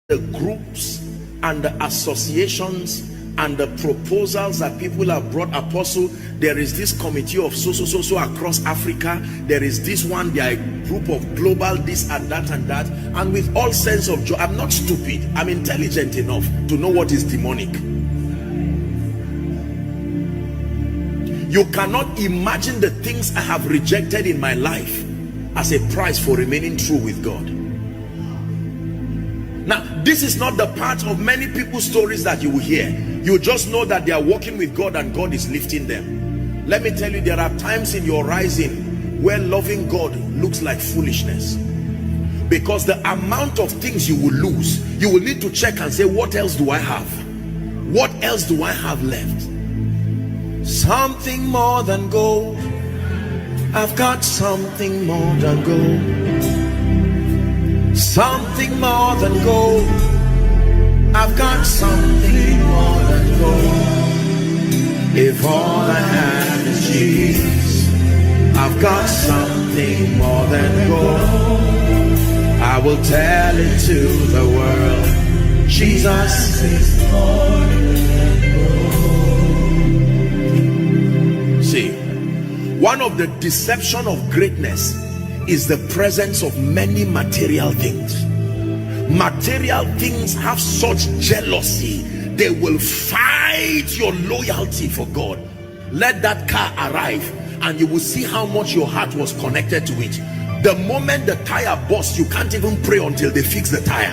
the groups and the associations and the proposals that people have brought. Apostle, there is this committee of so across Africa, there is this one, they are a group of global this and that, and with all sense of joy. I'm not stupid, I'm intelligent enough to know what is demonic. You cannot imagine the things I have rejected in my life as a price for remaining true with God. Now, this is not the part of many people's stories that you will hear. You just know that they are walking with God and God is lifting them. Let me tell you, there are times in your rising where loving God looks like foolishness, because the amount of things you will lose, you will need to check and say, what else do I have? What else do I have left? Something more than gold. I've got something more than gold. Something more than gold. I've got something more than gold. If all I have is Jesus, I've got something more than gold. I will tell it to the world, Jesus is more than gold. See, one of the deception of greatness is the presence of many material things. Material things have such jealousy, they will fight your loyalty for God. Let that car arrive and you will see how much your heart was connected to it. The moment the tire bursts, you can't even pray until they fix the tire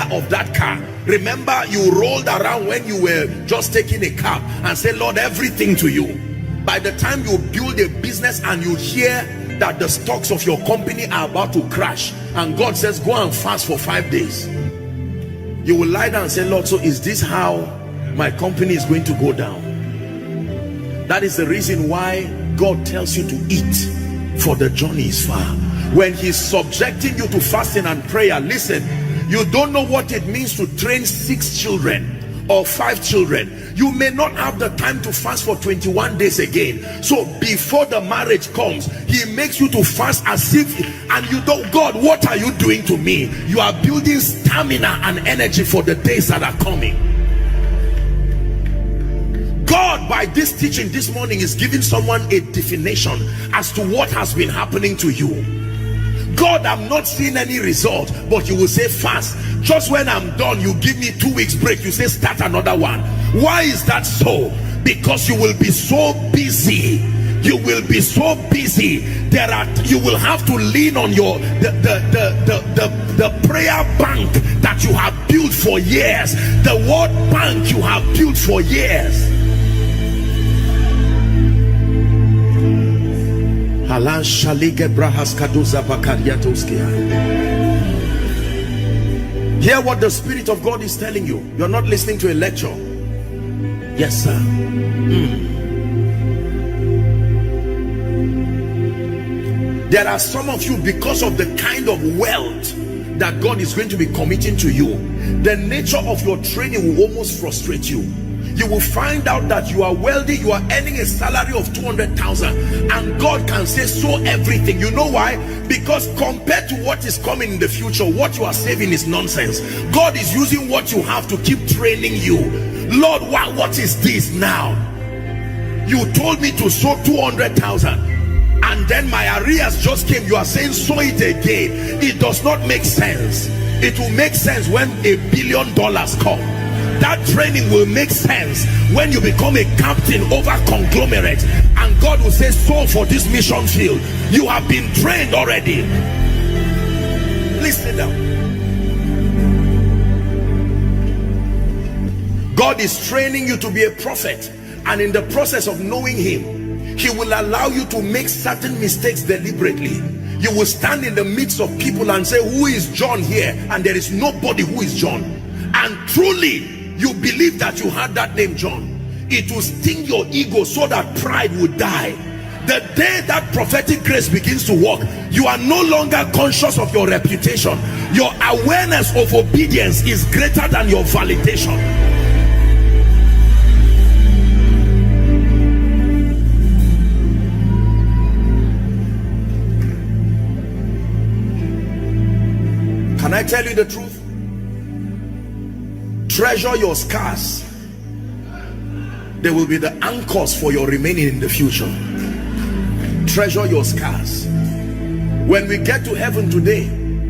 of that car. Remember, you rolled around when you were just taking a cab and say, Lord, everything to you. By the time you build a business and you hear that the stocks of your company are about to crash and God says go and fast for 5 days, you will lie down and say, Lord, so is this how my company is going to go down? That is the reason why God tells you to eat, for the journey is far. When he's subjecting you to fasting and prayer, listen, you don't know what it means to train 6 children or 5 children. You may not have the time to fast for 21 days again. So before the marriage comes, he makes you to fast as if, and you don't, God, what are you doing to me? You are building stamina and energy for the days that are coming. God, by this teaching this morning, is giving someone a definition as to what has been happening to you. God, I'm not seeing any result, but you will say fast. Just when I'm done, you give me 2 weeks break, you say start another one. Why is that so? Because you will be so busy. You will be so busy. You will have to lean on your the prayer bank that you have built for years, the word bank you have built for years. Hear what the Spirit of God is telling you. You're not listening to a lecture. Yes, sir. There are some of you, because of the kind of wealth that God is going to be committing to you, the nature of your training will almost frustrate you. You will find out that you are wealthy, you are earning a salary of 200,000, and God can say so everything. You know why? Because compared to what is coming in the future, what you are saving is nonsense. God is using what you have to keep training you. Lord, what is this now? You told me to sow 200,000 and then my arrears just came. You are saying sow it again. It does not make sense. It will make sense when $1 billion come. That training will make sense when you become a captain over conglomerate, and God will say, so for this mission field, you have been trained already. Listen now. God is training you to be a prophet, and in the process of knowing him, he will allow you to make certain mistakes deliberately. You will stand in the midst of people and say, who is John here? And there is nobody who is John. And truly you believe that you had that name John. It will sting your ego so that pride will die. The day that prophetic grace begins to work, you are no longer conscious of your reputation. Your awareness of obedience is greater than your validation. Can I tell you the truth? Treasure your scars. They will be the anchors for your remaining in the future. Treasure your scars. When we get to heaven today,